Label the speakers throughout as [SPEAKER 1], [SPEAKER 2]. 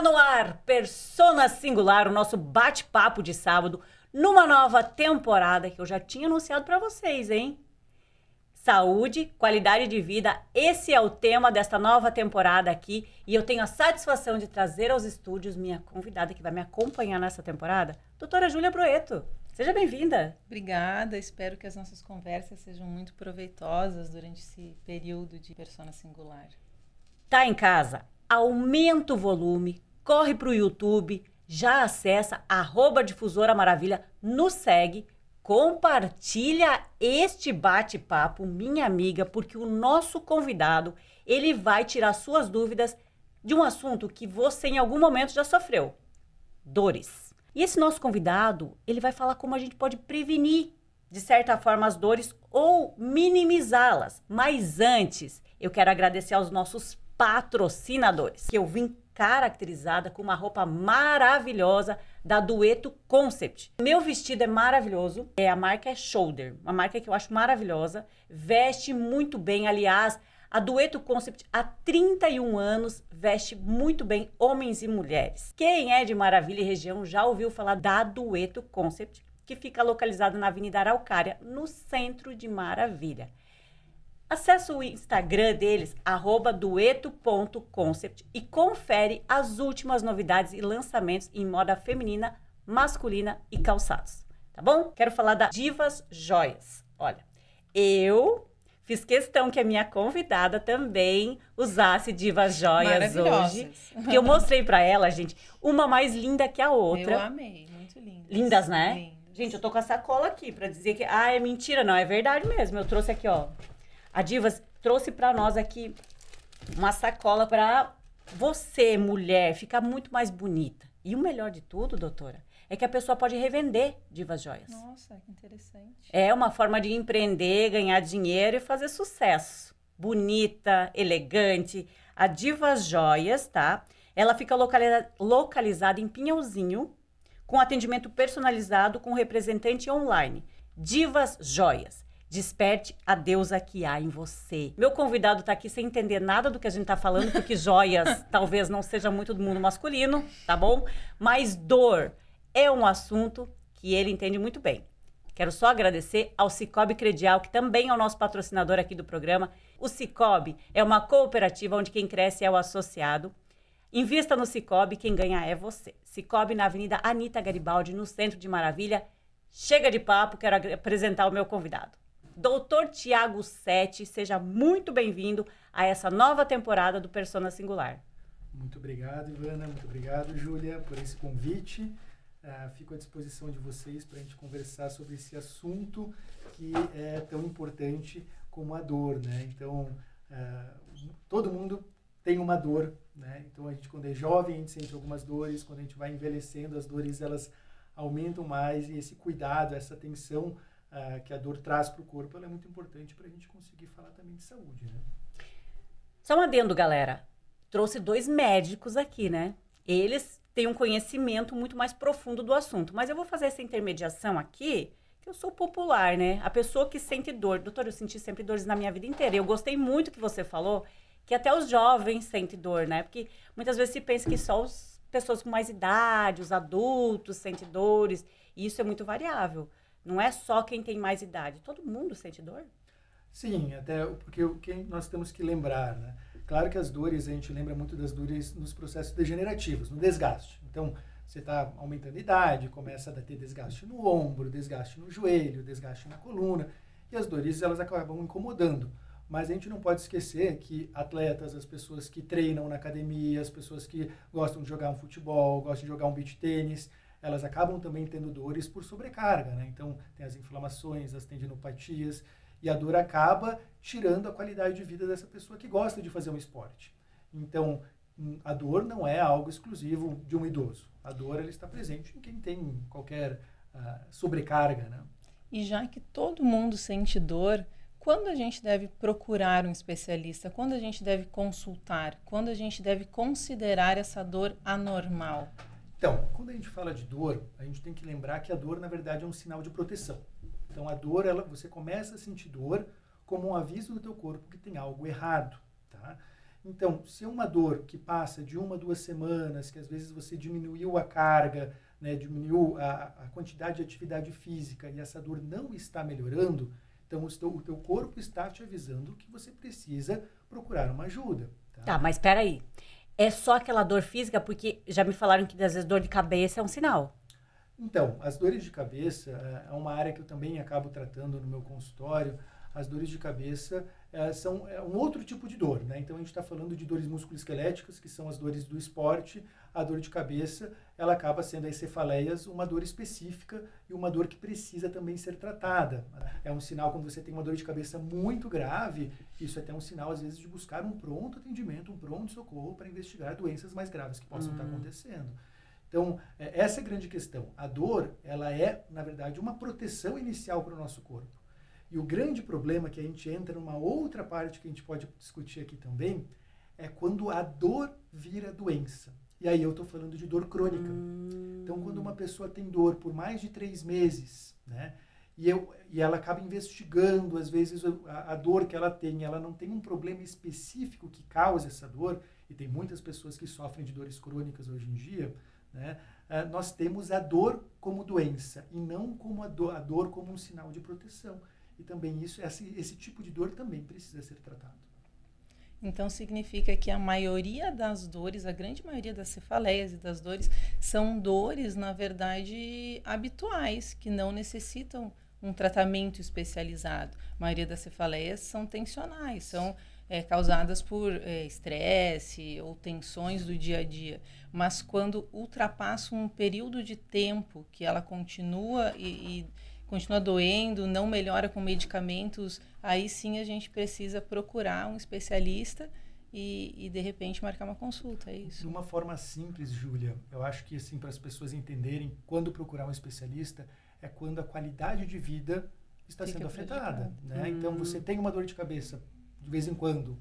[SPEAKER 1] Tá no ar, Persona Singular, o nosso bate-papo de sábado, numa nova temporada que eu já tinha anunciado pra vocês, hein? Saúde, qualidade de vida, esse é o tema desta nova temporada aqui. E eu tenho a satisfação de trazer aos estúdios minha convidada que vai me acompanhar nessa temporada, doutora Júlia Broeto. Seja bem-vinda.
[SPEAKER 2] Obrigada, espero que as nossas conversas sejam muito proveitosas durante esse período de Persona Singular.
[SPEAKER 1] Tá em casa? Aumenta o volume, corre pro YouTube, já acessa @Difusora Maravilha, nos segue, compartilha este bate-papo, minha amiga, porque o nosso convidado, ele vai tirar suas dúvidas de um assunto que você em algum momento já sofreu, dores. E esse nosso convidado, ele vai falar como a gente pode prevenir, de certa forma, as dores ou minimizá-las. Mas antes, eu quero agradecer aos nossos patrocinadores, que eu vim caracterizada com uma roupa maravilhosa da Dueto Concept. Meu vestido é maravilhoso, a marca é Shoulder, uma marca que eu acho maravilhosa, veste muito bem, aliás, a Dueto Concept há 31 anos veste muito bem homens e mulheres. Quem é de Maravilha e região já ouviu falar da Dueto Concept, que fica localizada na Avenida Araucária, no centro de Maravilha. Acesse o Instagram deles, @dueto.concept, e confere as últimas novidades e lançamentos em moda feminina, masculina e calçados. Tá bom? Quero falar da Divas Joias. Olha, eu fiz questão que a minha convidada também usasse Divas Joias hoje. Porque eu mostrei pra ela, gente, uma mais linda que a outra.
[SPEAKER 2] Eu amei, muito lindas.
[SPEAKER 1] Lindas, né?
[SPEAKER 2] Lindas.
[SPEAKER 1] Gente, eu tô com a sacola aqui pra dizer que... Ah, é mentira. Não, é verdade mesmo. Eu trouxe aqui, ó. A Divas trouxe pra nós aqui uma sacola pra você, mulher, ficar muito mais bonita. E o melhor de tudo, doutora, é que a pessoa pode revender Divas Joias.
[SPEAKER 2] Nossa, que interessante.
[SPEAKER 1] É uma forma de empreender, ganhar dinheiro e fazer sucesso. Bonita, elegante. A Divas Joias, tá? Ela fica localizada em Pinhalzinho, com atendimento personalizado com representante online. Divas Joias. Desperte a deusa que há em você. Meu convidado tá aqui sem entender nada do que a gente tá falando, porque joias talvez não seja muito do mundo masculino, tá bom? Mas dor é um assunto que ele entende muito bem. Quero só agradecer ao Cicobi Credial, que também é o nosso patrocinador aqui do programa. O Cicobi é uma cooperativa onde quem cresce é o associado. Invista no Cicobi, quem ganha é você. Cicobi na Avenida Anita Garibaldi, no centro de Maravilha. Chega de papo, quero apresentar o meu convidado. Doutor Tiago Sete, seja muito bem-vindo a essa nova temporada do Persona Singular.
[SPEAKER 3] Muito obrigado, Ivana. Muito obrigado, Júlia, por esse convite. Fico à disposição de vocês para a gente conversar sobre esse assunto que é tão importante como a dor, né? Então, todo mundo tem uma dor, né? Então, a gente, quando é jovem, a gente sente algumas dores. Quando a gente vai envelhecendo, as dores, elas aumentam mais. E esse cuidado, essa atenção que a dor traz para o corpo, ela é muito importante para a gente conseguir falar também de saúde, né?
[SPEAKER 1] Só um adendo, galera. Trouxe 2 médicos aqui, né? Eles têm um conhecimento muito mais profundo do assunto. Mas eu vou fazer essa intermediação aqui, que eu sou popular, né? A pessoa que sente dor. Doutor, eu senti sempre dores na minha vida inteira. Eu gostei muito que você falou que até os jovens sentem dor, né? Porque muitas vezes se pensa que só as pessoas com mais idade, os adultos sentem dores. E isso é muito variável. Não é só quem tem mais idade. Todo mundo sente dor?
[SPEAKER 3] Sim, até porque o que nós temos que lembrar, né? Claro que as dores, a gente lembra muito das dores nos processos degenerativos, no desgaste. Então, você está aumentando a idade, começa a ter desgaste no ombro, desgaste no joelho, desgaste na coluna, e as dores, elas acabam incomodando. Mas a gente não pode esquecer que atletas, as pessoas que treinam na academia, as pessoas que gostam de jogar um futebol, gostam de jogar um beach tênis, elas acabam também tendo dores por sobrecarga, né? Então, tem as inflamações, as tendinopatias, e a dor acaba tirando a qualidade de vida dessa pessoa que gosta de fazer um esporte. Então, a dor não é algo exclusivo de um idoso. A dor, ela está presente em quem tem qualquer sobrecarga, né?
[SPEAKER 2] E já que todo mundo sente dor, quando a gente deve procurar um especialista? Quando a gente deve consultar? Quando a gente deve considerar essa dor anormal?
[SPEAKER 3] Então, quando a gente fala de dor, a gente tem que lembrar que a dor, na verdade, é um sinal de proteção. Então, a dor, você começa a sentir dor como um aviso do teu corpo que tem algo errado, tá? Então, se é uma dor que passa de 1 a 2 semanas, que às vezes você diminuiu a carga, né, diminuiu a quantidade de atividade física e essa dor não está melhorando, então o teu corpo está te avisando que você precisa procurar uma ajuda.
[SPEAKER 1] Tá, mas espera aí. É só aquela dor física? Porque já me falaram que às vezes dor de cabeça é um sinal.
[SPEAKER 3] Então, as dores de cabeça é uma área que eu também acabo tratando no meu consultório. As dores de cabeça são um outro tipo de dor, né? Então, a gente está falando de dores musculoesqueléticas, que são as dores do esporte. A dor de cabeça, ela acaba sendo as cefaleias, uma dor específica e uma dor que precisa também ser tratada. É um sinal, quando você tem uma dor de cabeça muito grave, isso é até um sinal, às vezes, de buscar um pronto atendimento, um pronto socorro para investigar doenças mais graves que possam estar acontecendo. Então, essa é a grande questão. A dor, ela é, na verdade, uma proteção inicial para o nosso corpo. E o grande problema que a gente entra numa outra parte que a gente pode discutir aqui também, é quando a dor vira doença. E aí eu estou falando de dor crônica. Então, quando uma pessoa tem dor por mais de 3 meses, né, e ela acaba investigando, às vezes a dor que ela tem, ela não tem um problema específico que cause essa dor, e tem muitas pessoas que sofrem de dores crônicas hoje em dia, né, nós temos a dor como doença e não como a dor como um sinal de proteção. E também esse tipo de dor também precisa ser tratado.
[SPEAKER 2] Então, significa que a maioria das dores, a grande maioria das cefaleias e das dores, são dores, na verdade, habituais, que não necessitam um tratamento especializado. A maioria das cefaleias são tensionais, são causadas por estresse ou tensões do dia a dia. Mas quando ultrapassa um período de tempo que ela continua e continua doendo, não melhora com medicamentos, aí sim a gente precisa procurar um especialista e de repente marcar uma consulta, é isso?
[SPEAKER 3] De uma forma simples, Júlia, eu acho que assim, para as pessoas entenderem quando procurar um especialista, é quando a qualidade de vida está sendo afetada. Né? Então, você tem uma dor de cabeça de vez em quando,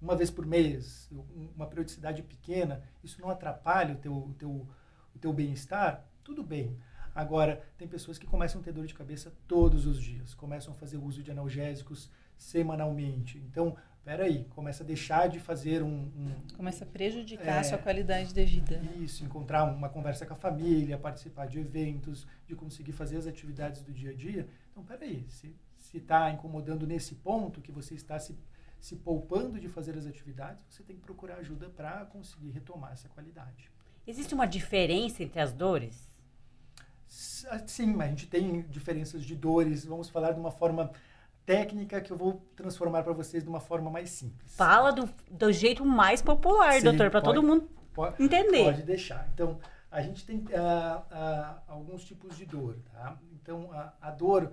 [SPEAKER 3] uma vez por mês, uma periodicidade pequena, isso não atrapalha o teu bem-estar, tudo bem. Agora, tem pessoas que começam a ter dor de cabeça todos os dias, começam a fazer uso de analgésicos semanalmente. Então, peraí, começa a deixar de fazer
[SPEAKER 2] começa a prejudicar a sua qualidade de vida.
[SPEAKER 3] Isso, encontrar uma conversa com a família, participar de eventos, de conseguir fazer as atividades do dia a dia. Então, peraí, se está incomodando nesse ponto, que você está se poupando de fazer as atividades, você tem que procurar ajuda para conseguir retomar essa qualidade.
[SPEAKER 1] Existe uma diferença entre as dores?
[SPEAKER 3] Sim, mas a gente tem diferenças de dores. Vamos falar de uma forma técnica que eu vou transformar para vocês de uma forma mais simples.
[SPEAKER 1] Fala do jeito mais popular, sim, doutor, para todo mundo entender.
[SPEAKER 3] Pode deixar. Então, a gente tem alguns tipos de dor. Tá? Então, a dor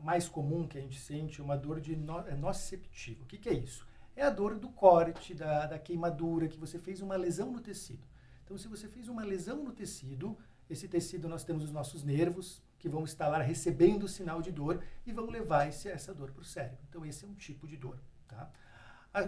[SPEAKER 3] mais comum que a gente sente é uma dor de nociceptiva. O que é isso? É a dor do corte, da queimadura, que você fez uma lesão no tecido. Então, se você fez uma lesão no tecido, esse tecido nós temos os nossos nervos, que vão estar lá recebendo o sinal de dor e vão levar essa dor para o cérebro. Então, esse é um tipo de dor. Tá?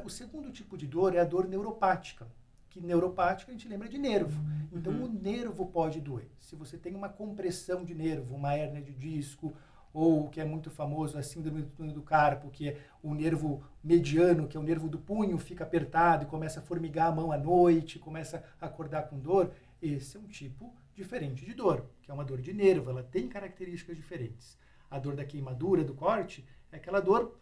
[SPEAKER 3] O segundo tipo de dor é a dor neuropática. Que neuropática a gente lembra de nervo. Então, o nervo pode doer. Se você tem uma compressão de nervo, uma hérnia de disco, ou o que é muito famoso, a síndrome do túnel do carpo, que é o nervo mediano, que é o nervo do punho, fica apertado e começa a formigar a mão à noite, começa a acordar com dor, esse é um tipo diferente de dor, que é uma dor de nervo, ela tem características diferentes. A dor da queimadura, do corte, é aquela dor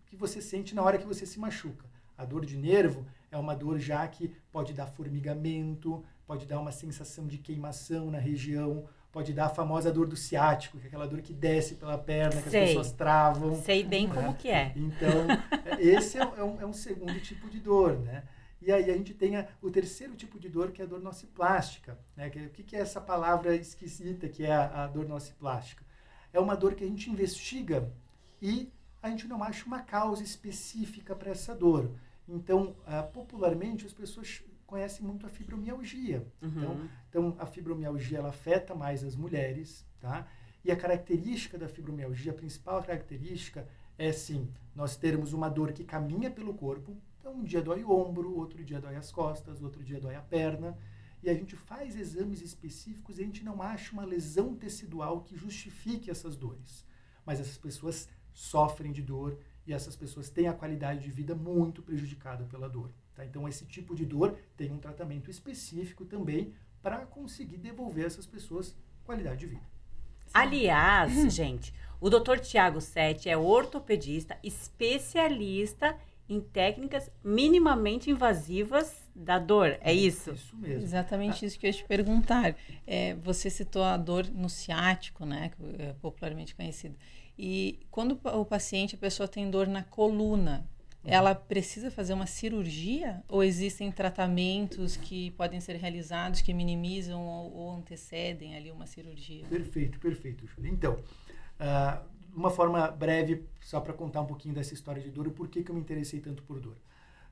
[SPEAKER 3] que você sente na hora que você se machuca. A dor de nervo é uma dor já que pode dar formigamento, pode dar uma sensação de queimação na região, pode dar a famosa dor do ciático, que é aquela dor que desce pela perna, que as pessoas travam.
[SPEAKER 1] Sei bem como que é.
[SPEAKER 3] Então, esse é um segundo tipo de dor, né? E aí a gente tem o terceiro tipo de dor, que é a dor nociplástica. Né? O que é essa palavra esquisita que é a dor nociplástica? É uma dor que a gente investiga e a gente não acha uma causa específica para essa dor. Então, popularmente, as pessoas conhecem muito a fibromialgia. Então, a fibromialgia ela afeta mais as mulheres, tá? E a característica da fibromialgia, a principal característica é, sim, nós termos uma dor que caminha pelo corpo. Então, um dia dói o ombro, outro dia dói as costas, outro dia dói a perna. E a gente faz exames específicos e a gente não acha uma lesão tecidual que justifique essas dores. Mas essas pessoas sofrem de dor e essas pessoas têm a qualidade de vida muito prejudicada pela dor. Tá? Então, esse tipo de dor tem um tratamento específico também para conseguir devolver a essas pessoas qualidade de vida.
[SPEAKER 1] Aliás, gente, o Dr. Tiago Setti é ortopedista, especialista em técnicas minimamente invasivas da dor, é isso?
[SPEAKER 3] Isso mesmo.
[SPEAKER 2] Exatamente isso que eu ia te perguntar. Você citou a dor no ciático, né, que é popularmente conhecida. E quando o paciente, a pessoa tem dor na coluna, ela precisa fazer uma cirurgia ou existem tratamentos que podem ser realizados que minimizam ou antecedem ali uma cirurgia?
[SPEAKER 3] Perfeito, Júlia. Então, uma forma breve, só para contar um pouquinho dessa história de dor e por que eu me interessei tanto por dor.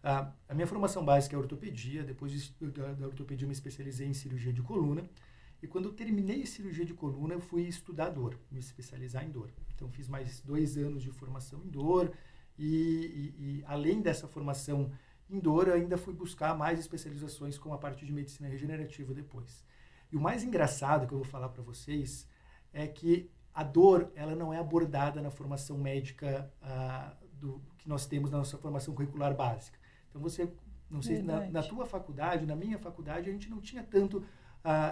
[SPEAKER 3] A minha formação básica é ortopedia, depois da ortopedia eu me especializei em cirurgia de coluna, e quando eu terminei cirurgia de coluna, eu fui estudar dor, me especializar em dor. Então, fiz mais 2 anos de formação em dor, e além dessa formação em dor, eu ainda fui buscar mais especializações com a parte de medicina regenerativa depois. E o mais engraçado que eu vou falar para vocês é que a dor, ela não é abordada na formação médica que nós temos na nossa formação curricular básica. Então, não sei, na tua faculdade, na minha faculdade, a gente não tinha tanto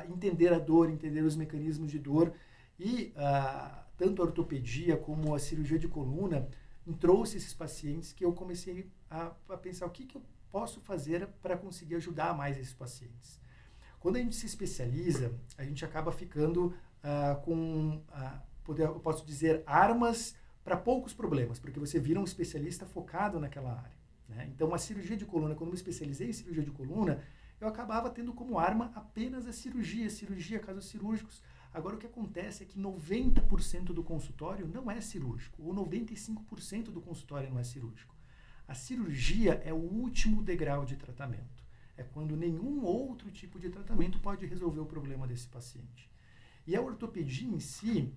[SPEAKER 3] entender a dor, entender os mecanismos de dor, e tanto a ortopedia como a cirurgia de coluna trouxe esses pacientes que eu comecei a pensar o que eu posso fazer para conseguir ajudar mais esses pacientes. Quando a gente se especializa, a gente acaba ficando eu posso dizer, armas para poucos problemas, porque você vira um especialista focado naquela área. Né? Então, a cirurgia de coluna, quando eu me especializei em cirurgia de coluna, eu acabava tendo como arma apenas a cirurgia, casos cirúrgicos. Agora, o que acontece é que 90% do consultório não é cirúrgico, ou 95% do consultório não é cirúrgico. A cirurgia é o último degrau de tratamento. É quando nenhum outro tipo de tratamento pode resolver o problema desse paciente. E a ortopedia em si,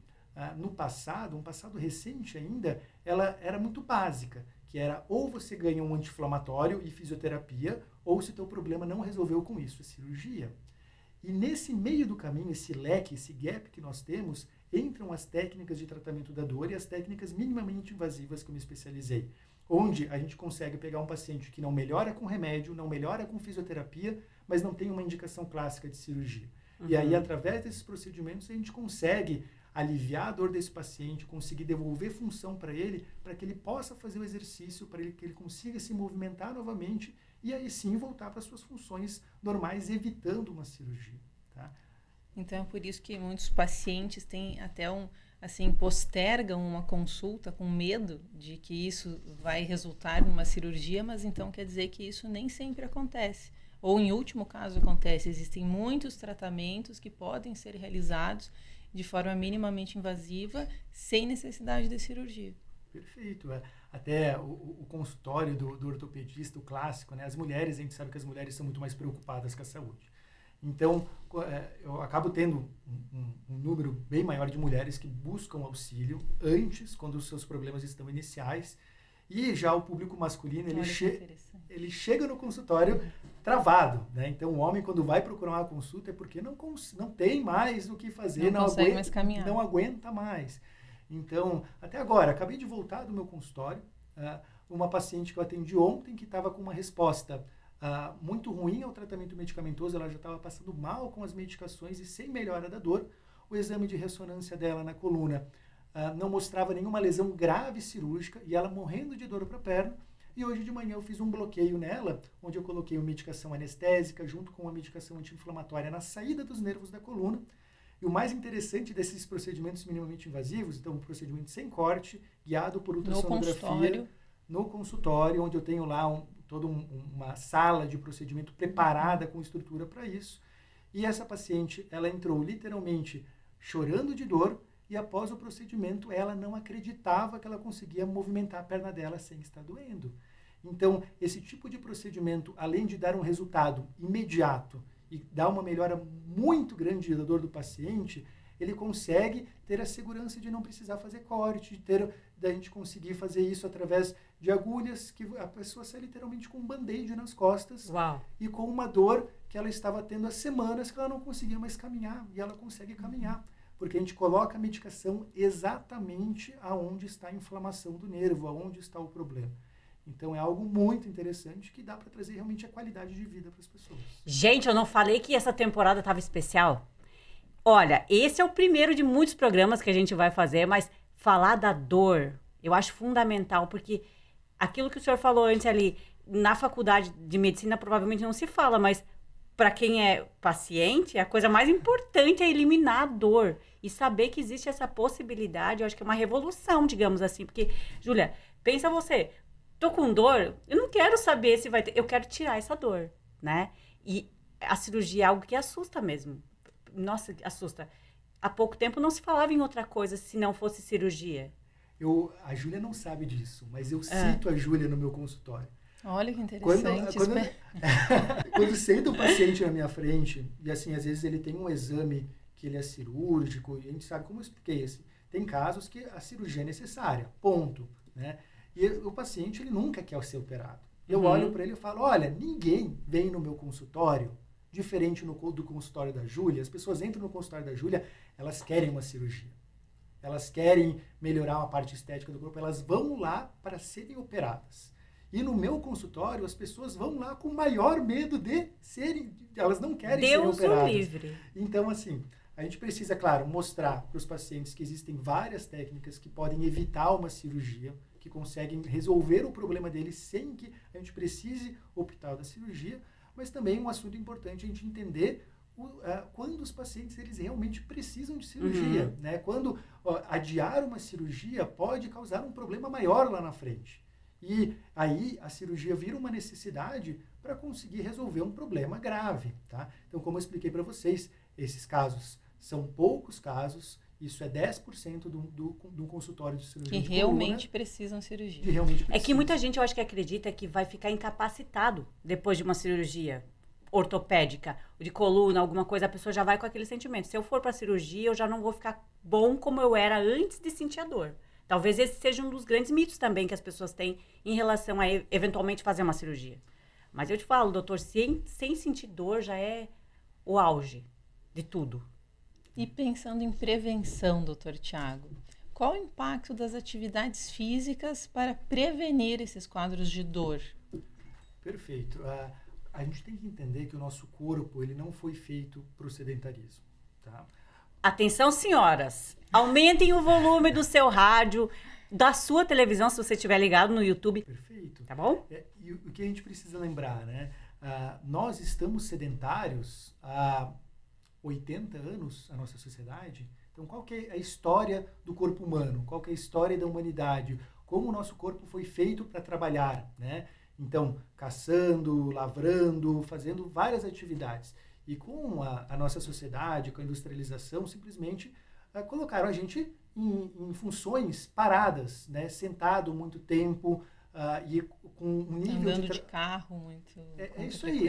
[SPEAKER 3] no passado, um passado recente ainda, ela era muito básica, que era ou você ganha um anti-inflamatório e fisioterapia, ou se teu problema não resolveu com isso, é cirurgia. E nesse meio do caminho, esse leque, esse gap que nós temos, entram as técnicas de tratamento da dor e as técnicas minimamente invasivas que eu me especializei, onde a gente consegue pegar um paciente que não melhora com remédio, não melhora com fisioterapia, mas não tem uma indicação clássica de cirurgia. Uhum. E aí, através desses procedimentos, a gente consegue aliviar a dor desse paciente, conseguir devolver função para ele que ele possa fazer o exercício, para que ele consiga se movimentar novamente e aí sim voltar para suas funções normais, evitando uma cirurgia. Tá?
[SPEAKER 2] Então, é por isso que muitos pacientes têm até postergam uma consulta com medo de que isso vai resultar numa cirurgia, mas então quer dizer que isso nem sempre acontece. Ou, em último caso, acontece. Existem muitos tratamentos que podem ser realizados de forma minimamente invasiva, sem necessidade de cirurgia.
[SPEAKER 3] Perfeito. Até o consultório do ortopedista, o clássico, né? As mulheres, a gente sabe que as mulheres são muito mais preocupadas com a saúde. Então, eu acabo tendo um número bem maior de mulheres que buscam auxílio antes, quando os seus problemas estão iniciais, e já o público masculino, ele chega no consultório travado, né? Então, o homem, quando vai procurar uma consulta, é porque não tem mais o que fazer,
[SPEAKER 2] não consegue mais caminhar.
[SPEAKER 3] Não aguenta mais. Então, até agora, acabei de voltar do meu consultório, uma paciente que eu atendi ontem, que estava com uma resposta muito ruim ao tratamento medicamentoso, ela já estava passando mal com as medicações e sem melhora da dor. O exame de ressonância dela na coluna não mostrava nenhuma lesão grave cirúrgica e ela morrendo de dor para a perna. E hoje de manhã eu fiz um bloqueio nela, onde eu coloquei uma medicação anestésica junto com uma medicação anti-inflamatória na saída dos nervos da coluna. E o mais interessante desses procedimentos minimamente invasivos, então um procedimento sem corte, guiado por ultrassonografia, no consultório, onde eu tenho lá toda uma sala de procedimento preparada com estrutura para isso. E essa paciente, ela entrou literalmente chorando de dor, e após o procedimento, ela não acreditava que ela conseguia movimentar a perna dela sem estar doendo. Então, esse tipo de procedimento, além de dar um resultado imediato e dar uma melhora muito grande da dor do paciente, ele consegue ter a segurança de não precisar fazer corte, da gente conseguir fazer isso através de agulhas, que a pessoa sai literalmente com um band-aid nas costas.
[SPEAKER 1] Uau.
[SPEAKER 3] E com uma dor que ela estava tendo há semanas que ela não conseguia mais caminhar, e ela consegue caminhar. Porque a gente coloca a medicação exatamente aonde está a inflamação do nervo, aonde está o problema. Então é algo muito interessante que dá para trazer realmente a qualidade de vida para as pessoas.
[SPEAKER 1] Gente, eu não falei que essa temporada estava especial? Olha, esse é o primeiro de muitos programas que a gente vai fazer, mas falar da dor, eu acho fundamental, porque aquilo que o senhor falou antes ali, na faculdade de medicina provavelmente não se fala, mas para quem é paciente, a coisa mais importante é eliminar a dor e saber que existe essa possibilidade. Eu acho que é uma revolução, digamos assim, porque, Júlia, pensa você, tô com dor, eu não quero saber se vai ter, eu quero tirar essa dor, né? E a cirurgia é algo que assusta mesmo. Nossa, assusta. Há pouco tempo não se falava em outra coisa se não fosse cirurgia.
[SPEAKER 3] A Júlia não sabe disso, mas eu cito a Júlia no meu consultório.
[SPEAKER 2] Olha que interessante.
[SPEAKER 3] Quando senta o paciente na minha frente, e assim, às vezes ele tem um exame que ele é cirúrgico, e a gente sabe, como eu expliquei, assim, tem casos que a cirurgia é necessária, ponto, né? E o paciente, ele nunca quer ser operado. Eu olho para ele e falo, olha, ninguém vem no meu consultório, diferente do consultório da Júlia, as pessoas entram no consultório da Júlia, elas querem uma cirurgia. Elas querem melhorar uma parte estética do corpo, elas vão lá para serem operadas. E no meu consultório, as pessoas vão lá com o maior medo de serem, elas não querem serem operadas.
[SPEAKER 1] Deus o livre.
[SPEAKER 3] Então, assim, a gente precisa, claro, mostrar para os pacientes que existem várias técnicas que podem evitar uma cirurgia, que conseguem resolver o problema deles sem que a gente precise optar da cirurgia, mas também um assunto importante a gente entender quando os pacientes eles realmente precisam de cirurgia, né? Quando adiar uma cirurgia pode causar um problema maior lá na frente. E aí a cirurgia vira uma necessidade para conseguir resolver um problema grave, tá? Então, como eu expliquei para vocês, esses casos são poucos casos, isso é 10% do consultório de cirurgia
[SPEAKER 2] que
[SPEAKER 3] de
[SPEAKER 2] realmente precisam cirurgia.
[SPEAKER 1] É que muita gente, eu acho que acredita que vai ficar incapacitado depois de uma cirurgia ortopédica, de coluna, alguma coisa, a pessoa já vai com aquele sentimento. Se eu for para cirurgia, eu já não vou ficar bom como eu era antes de sentir a dor. Talvez esse seja um dos grandes mitos também que as pessoas têm em relação a eventualmente fazer uma cirurgia. Mas eu te falo, doutor, sem sentir dor já é o auge de tudo.
[SPEAKER 2] E pensando em prevenção, doutor Tiago, qual o impacto das atividades físicas para prevenir esses quadros de dor?
[SPEAKER 3] Perfeito. A gente tem que entender que o nosso corpo ele não foi feito para o sedentarismo, tá?
[SPEAKER 1] Atenção, senhoras, aumentem o volume do seu rádio, da sua televisão, se você estiver ligado no YouTube.
[SPEAKER 3] Perfeito.
[SPEAKER 1] Tá bom?
[SPEAKER 3] E o que a gente precisa lembrar, né? Nós estamos sedentários há 80 anos, a nossa sociedade. Então, qual que é a história do corpo humano? Qual que é a história da humanidade? Como o nosso corpo foi feito para trabalhar, né? Então, caçando, lavrando, fazendo várias atividades. E com a nossa sociedade, com a industrialização, simplesmente colocaram a gente em funções paradas, né? Sentado muito tempo e com um nível
[SPEAKER 2] andando de carro muito.
[SPEAKER 3] É isso aí,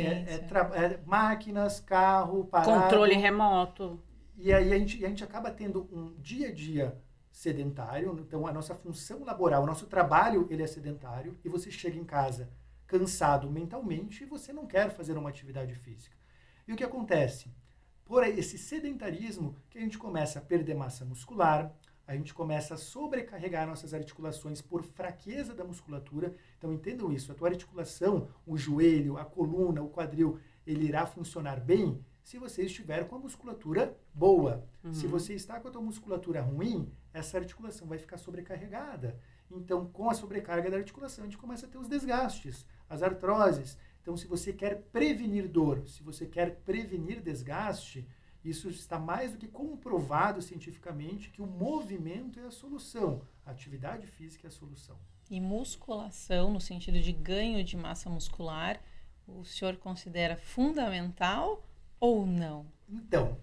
[SPEAKER 3] máquinas, carro, parado.
[SPEAKER 1] Controle remoto.
[SPEAKER 3] E aí a gente acaba tendo um dia a dia sedentário. Então a nossa função laboral, o nosso trabalho, ele é sedentário. E você chega em casa cansado mentalmente e você não quer fazer uma atividade física. E o que acontece? Por esse sedentarismo que a gente começa a perder massa muscular, a gente começa a sobrecarregar nossas articulações por fraqueza da musculatura. Então entendam isso, a tua articulação, o joelho, a coluna, o quadril, ele irá funcionar bem se você estiver com a musculatura boa. Se você está com a tua musculatura ruim, essa articulação vai ficar sobrecarregada. Então, com a sobrecarga da articulação, a gente começa a ter os desgastes, as artroses. Então, se você quer prevenir dor, se você quer prevenir desgaste, isso está mais do que comprovado cientificamente que o movimento é a solução, a atividade física é a solução.
[SPEAKER 2] E musculação, no sentido de ganho de massa muscular, o senhor considera fundamental ou não?
[SPEAKER 3] Então,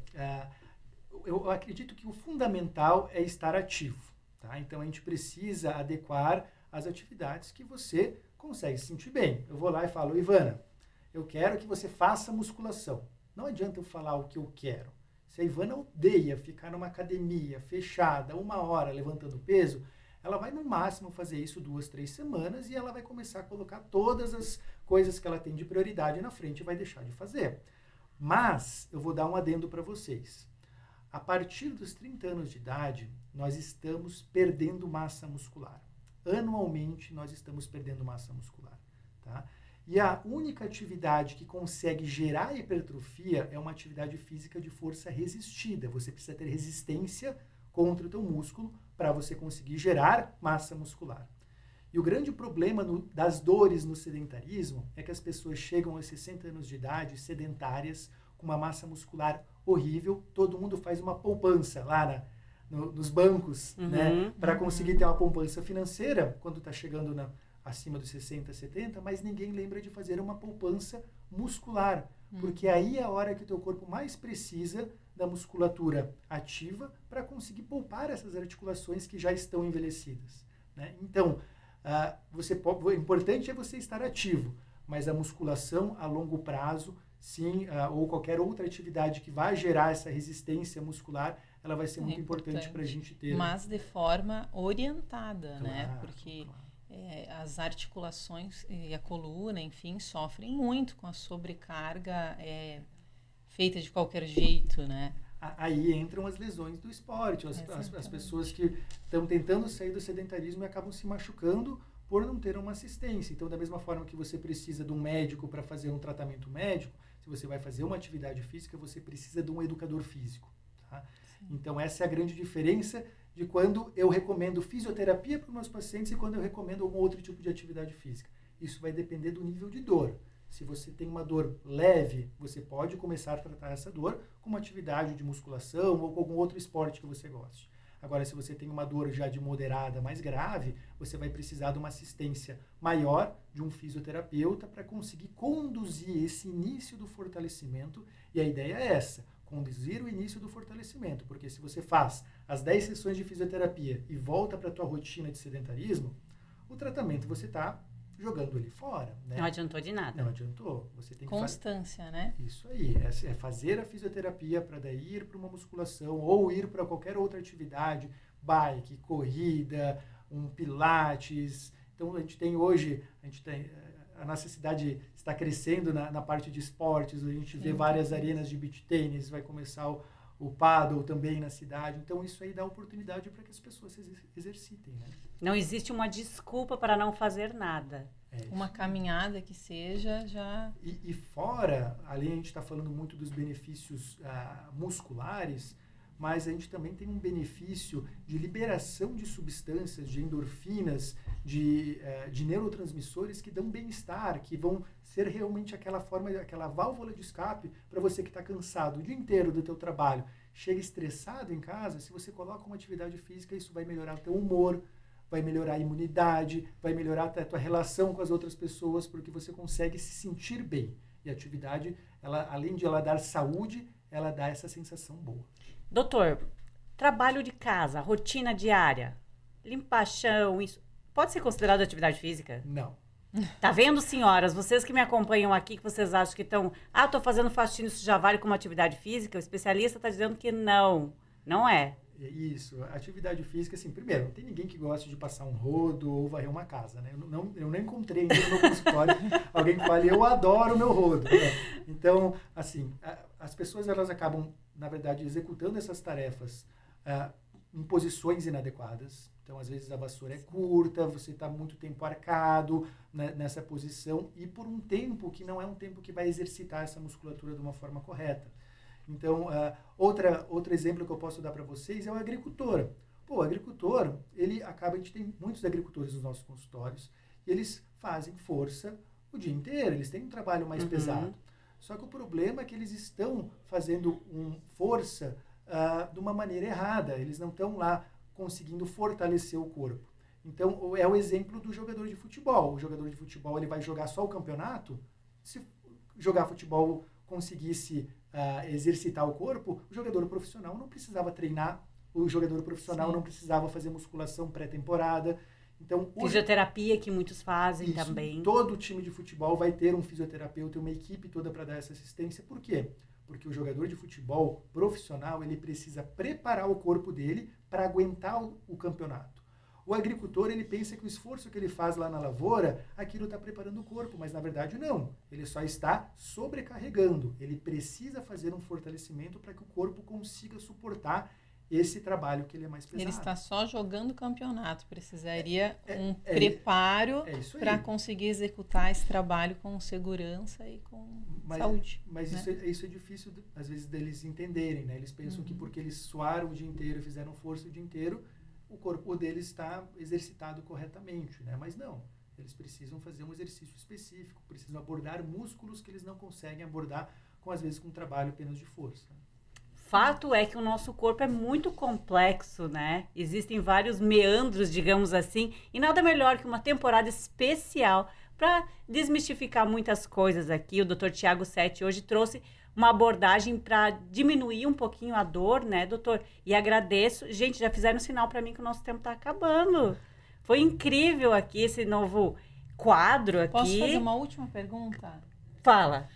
[SPEAKER 3] eu acredito que o fundamental é estar ativo, tá? Então, a gente precisa adequar as atividades que você consegue se sentir bem. Eu vou lá e falo, Ivana, eu quero que você faça musculação. Não adianta eu falar o que eu quero. Se a Ivana odeia ficar numa academia fechada 1 hora levantando peso, ela vai no máximo fazer isso 2, 3 semanas e ela vai começar a colocar todas as coisas que ela tem de prioridade na frente e vai deixar de fazer. Mas eu vou dar um adendo para vocês. A partir dos 30 anos de idade, nós estamos perdendo massa muscular. Anualmente, nós estamos perdendo massa muscular. Tá? E a única atividade que consegue gerar hipertrofia é uma atividade física de força resistida. Você precisa ter resistência contra o teu músculo para você conseguir gerar massa muscular. E o grande problema das dores no sedentarismo é que as pessoas chegam aos 60 anos de idade sedentárias, com uma massa muscular horrível, todo mundo faz uma poupança lá nos bancos, né, para conseguir ter uma poupança financeira quando está chegando acima dos 60, 70, mas ninguém lembra de fazer uma poupança muscular, porque aí é a hora que o teu corpo mais precisa da musculatura ativa para conseguir poupar essas articulações que já estão envelhecidas, né? Então, o importante é você estar ativo, mas a musculação a longo prazo, sim, ou qualquer outra atividade que vai gerar essa resistência muscular, ela vai ser muito importante para a gente ter.
[SPEAKER 2] Mas de forma orientada,
[SPEAKER 3] Claro,
[SPEAKER 2] né? Porque
[SPEAKER 3] claro.
[SPEAKER 2] As articulações e a coluna, enfim, sofrem muito com a sobrecarga feita de qualquer jeito, né?
[SPEAKER 3] Aí entram as lesões do esporte, as pessoas que estão tentando sair do sedentarismo e acabam se machucando por não ter uma assistência. Então, da mesma forma que você precisa de um médico para fazer um tratamento médico, se você vai fazer uma atividade física, você precisa de um educador físico. Tá? Então, essa é a grande diferença de quando eu recomendo fisioterapia para os meus pacientes e quando eu recomendo algum outro tipo de atividade física. Isso vai depender do nível de dor. Se você tem uma dor leve, você pode começar a tratar essa dor com uma atividade de musculação ou com algum outro esporte que você goste. Agora, se você tem uma dor já de moderada, mais grave, você vai precisar de uma assistência maior de um fisioterapeuta para conseguir conduzir esse início do fortalecimento. E a ideia é essa, conduzir o início do fortalecimento. Porque se você faz as 10 sessões de fisioterapia e volta para a tua rotina de sedentarismo, o tratamento você está jogando ele fora, né?
[SPEAKER 1] Não adiantou de nada.
[SPEAKER 3] Não adiantou. Você tem que
[SPEAKER 2] Constância, né?
[SPEAKER 3] Isso aí, é fazer a fisioterapia para daí ir para uma musculação ou ir para qualquer outra atividade, bike, corrida, um pilates. Então a gente tem hoje, a nossa cidade está crescendo na parte de esportes, a gente vê várias arenas de beach tênis, vai começar o paddle também na cidade. Então isso aí dá oportunidade para que as pessoas se exercitem, né?
[SPEAKER 1] Não existe uma desculpa para não fazer nada.
[SPEAKER 2] Uma caminhada que seja já...
[SPEAKER 3] E fora, ali a gente está falando muito dos benefícios musculares, mas a gente também tem um benefício de liberação de substâncias, de endorfinas, de neurotransmissores que dão bem-estar, que vão ser realmente aquela válvula de escape para você que está cansado o dia inteiro do teu trabalho, chega estressado em casa. Se você coloca uma atividade física, isso vai melhorar o teu humor, vai melhorar a imunidade, vai melhorar a tua relação com as outras pessoas, porque você consegue se sentir bem. E a atividade, além de ela dar saúde, ela dá essa sensação boa.
[SPEAKER 1] Doutor, trabalho de casa, rotina diária, limpar chão, isso pode ser considerado atividade física?
[SPEAKER 3] Não.
[SPEAKER 1] Tá vendo, senhoras? Vocês que me acompanham aqui, que vocês acham que estão... tô fazendo faxina, isso já vale como atividade física? O especialista está dizendo que não é.
[SPEAKER 3] Isso, atividade física, assim, primeiro, não tem ninguém que goste de passar um rodo ou varrer uma casa, né? Eu nem encontrei ainda no meu consultório alguém que fale, eu adoro o meu rodo, né? Então, assim, as pessoas, elas acabam, na verdade, executando essas tarefas em posições inadequadas. Então, às vezes, a vassoura é curta, você está muito tempo arcado, né, nessa posição, e por um tempo que não é um tempo que vai exercitar essa musculatura de uma forma correta. Então, outro exemplo que eu posso dar para vocês é o agricultor. O agricultor, a gente tem muitos agricultores nos nossos consultórios, e eles fazem força o dia inteiro, eles têm um trabalho mais pesado. Só que o problema é que eles estão fazendo força de uma maneira errada, eles não estão lá conseguindo fortalecer o corpo. Então, é o exemplo do jogador de futebol. O jogador de futebol, ele vai jogar só o campeonato? Se jogar futebol conseguisse exercitar o corpo, o jogador profissional não precisava treinar, o jogador profissional não precisava fazer musculação pré-temporada. Então,
[SPEAKER 1] fisioterapia que muitos fazem
[SPEAKER 3] isso,
[SPEAKER 1] também.
[SPEAKER 3] Todo time de futebol vai ter um fisioterapeuta, uma equipe toda para dar essa assistência. Por quê? Porque o jogador de futebol profissional, ele precisa preparar o corpo dele para aguentar o campeonato. O agricultor, ele pensa que o esforço que ele faz lá na lavoura, aquilo está preparando o corpo, mas na verdade não. Ele só está sobrecarregando. Ele precisa fazer um fortalecimento para que o corpo consiga suportar esse trabalho que ele é mais pesado.
[SPEAKER 2] Ele está só jogando campeonato, precisaria um preparo para conseguir executar esse trabalho com segurança e com saúde.
[SPEAKER 3] Mas
[SPEAKER 2] né?
[SPEAKER 3] isso é difícil, às vezes, deles entenderem, né? Eles pensam que porque eles suaram o dia inteiro, fizeram força o dia inteiro, o corpo deles está exercitado corretamente, né? Mas não, eles precisam fazer um exercício específico, precisam abordar músculos que eles não conseguem abordar, às vezes, com um trabalho apenas de força.
[SPEAKER 1] Fato é que o nosso corpo é muito complexo, né? Existem vários meandros, digamos assim, e nada melhor que uma temporada especial para desmistificar muitas coisas aqui. O Dr. Tiago Sete hoje trouxe uma abordagem para diminuir um pouquinho a dor, né, doutor? E agradeço. Gente, já fizeram sinal para mim que o nosso tempo está acabando. Foi incrível aqui esse novo quadro aqui.
[SPEAKER 2] Posso fazer uma última pergunta?
[SPEAKER 1] Fala.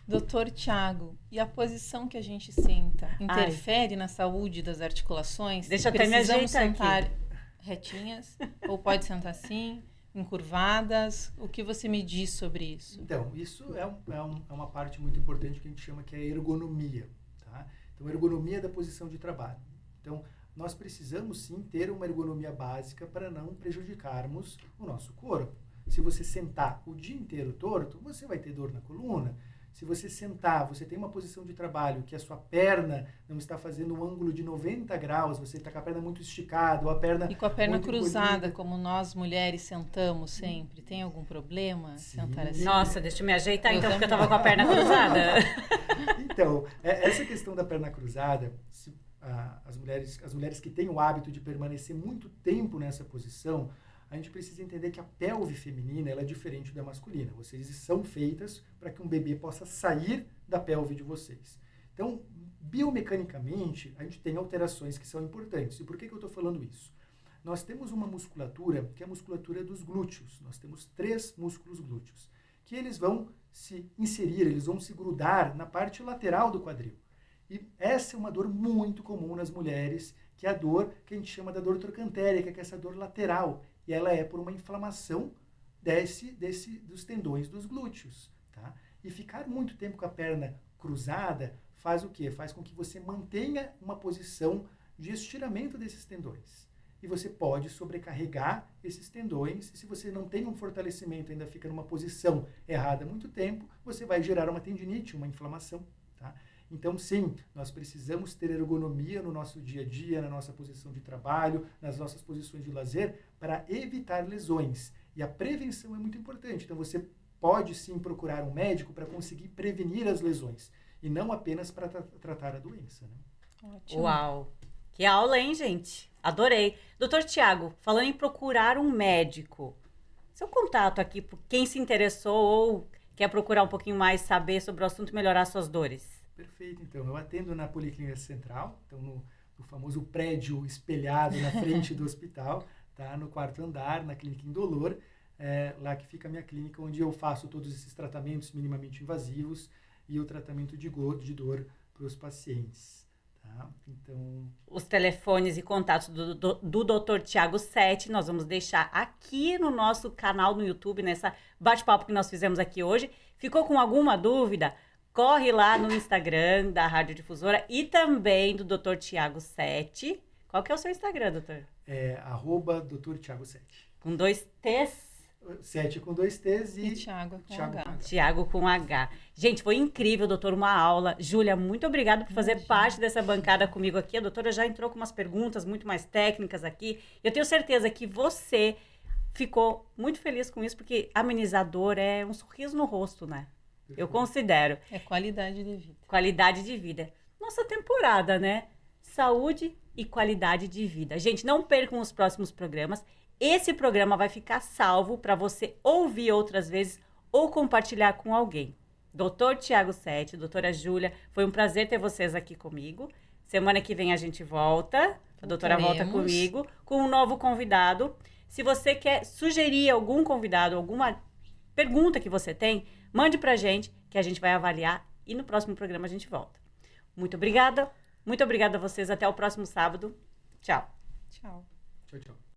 [SPEAKER 2] Doutor Tiago, e a posição que a gente senta interfere na saúde das articulações?
[SPEAKER 1] Deixa eu até me ajeitar
[SPEAKER 2] sentar
[SPEAKER 1] aqui.
[SPEAKER 2] Retinhas? Ou pode sentar assim, encurvadas? O que você me diz sobre isso?
[SPEAKER 3] Então, isso é uma parte muito importante que a gente chama que é a ergonomia. Tá? Então, a ergonomia da posição de trabalho. Então, nós precisamos sim ter uma ergonomia básica para não prejudicarmos o nosso corpo. Se você sentar o dia inteiro torto, você vai ter dor na coluna. Se você sentar, você tem uma posição de trabalho que a sua perna não está fazendo um ângulo de 90 graus, você está com a perna muito esticada, ou a perna...
[SPEAKER 2] E com a perna cruzada,
[SPEAKER 3] encolhida.
[SPEAKER 2] como nós mulheres sentamos sempre, tem algum problema sentar assim?
[SPEAKER 1] Nossa, deixa eu me ajeitar então, porque eu estava com a perna cruzada.
[SPEAKER 3] Então, essa questão da perna cruzada, as mulheres que têm o hábito de permanecer muito tempo nessa posição, a gente precisa entender que a pelve feminina ela é diferente da masculina. Vocês são feitas para que um bebê possa sair da pelve de vocês. Então, biomecanicamente, a gente tem alterações que são importantes. E por que eu estou falando isso? Nós temos uma musculatura, que é a musculatura dos glúteos. Nós temos 3 músculos glúteos, que eles vão se inserir, eles vão se grudar na parte lateral do quadril. E essa é uma dor muito comum nas mulheres, que é a dor que a gente chama da dor trocantérica, que é essa dor lateral. E ela é por uma inflamação dos tendões dos glúteos. Tá? E ficar muito tempo com a perna cruzada faz o quê? Faz com que você mantenha uma posição de estiramento desses tendões. E você pode sobrecarregar esses tendões. E se você não tem um fortalecimento, ainda fica numa posição errada há muito tempo, você vai gerar uma tendinite, uma inflamação. Tá? Então, sim, nós precisamos ter ergonomia no nosso dia a dia, na nossa posição de trabalho, nas nossas posições de lazer, para evitar lesões. E a prevenção é muito importante. Então, você pode, sim, procurar um médico para conseguir prevenir as lesões, e não apenas para tratar a doença. Né?
[SPEAKER 2] Ótimo.
[SPEAKER 1] Uau! Que aula, hein, gente? Adorei. Doutor Tiago, falando em procurar um médico, seu contato aqui, por quem se interessou ou quer procurar um pouquinho mais, saber sobre o assunto e melhorar suas dores.
[SPEAKER 3] Perfeito, então. Eu atendo na Policlínica Central, então no famoso prédio espelhado na frente do hospital, tá? No 4º andar, na Clínica Indolor, lá que fica a minha clínica, onde eu faço todos esses tratamentos minimamente invasivos e o tratamento de dor para os pacientes. Tá? Então...
[SPEAKER 1] Os telefones e contatos do Dr. Tiago Sete, nós vamos deixar aqui no nosso canal no YouTube, nessa bate-papo que nós fizemos aqui hoje. Ficou com alguma dúvida? Corre lá no Instagram da Rádio Difusora e também do Dr. Tiago Sete. Qual que é o seu Instagram, doutor?
[SPEAKER 3] Dr. Tiago Sete.
[SPEAKER 1] Com 2 T's?
[SPEAKER 3] 7 com 2 T's
[SPEAKER 2] e Tiago com H.
[SPEAKER 1] Tiago com H. Gente, foi incrível, doutor, uma aula. Júlia, muito obrigada por fazer parte dessa bancada comigo aqui. A doutora já entrou com umas perguntas muito mais técnicas aqui. Eu tenho certeza que você ficou muito feliz com isso, porque amenizador é um sorriso no rosto, né? Eu considero.
[SPEAKER 2] É qualidade de vida.
[SPEAKER 1] Qualidade de vida. Nossa temporada, né? Saúde e qualidade de vida. Gente, não percam os próximos programas. Esse programa vai ficar salvo para você ouvir outras vezes ou compartilhar com alguém. Doutor Tiago Sete, doutora Júlia, foi um prazer ter vocês aqui comigo. Semana que vem a gente volta. A doutora volta comigo com um novo convidado. Se você quer sugerir algum convidado, alguma pergunta que você tem, mande pra gente, que a gente vai avaliar e no próximo programa a gente volta. Muito obrigada. Muito obrigada a vocês. Até o próximo sábado. Tchau.
[SPEAKER 2] Tchau.
[SPEAKER 3] Tchau, tchau.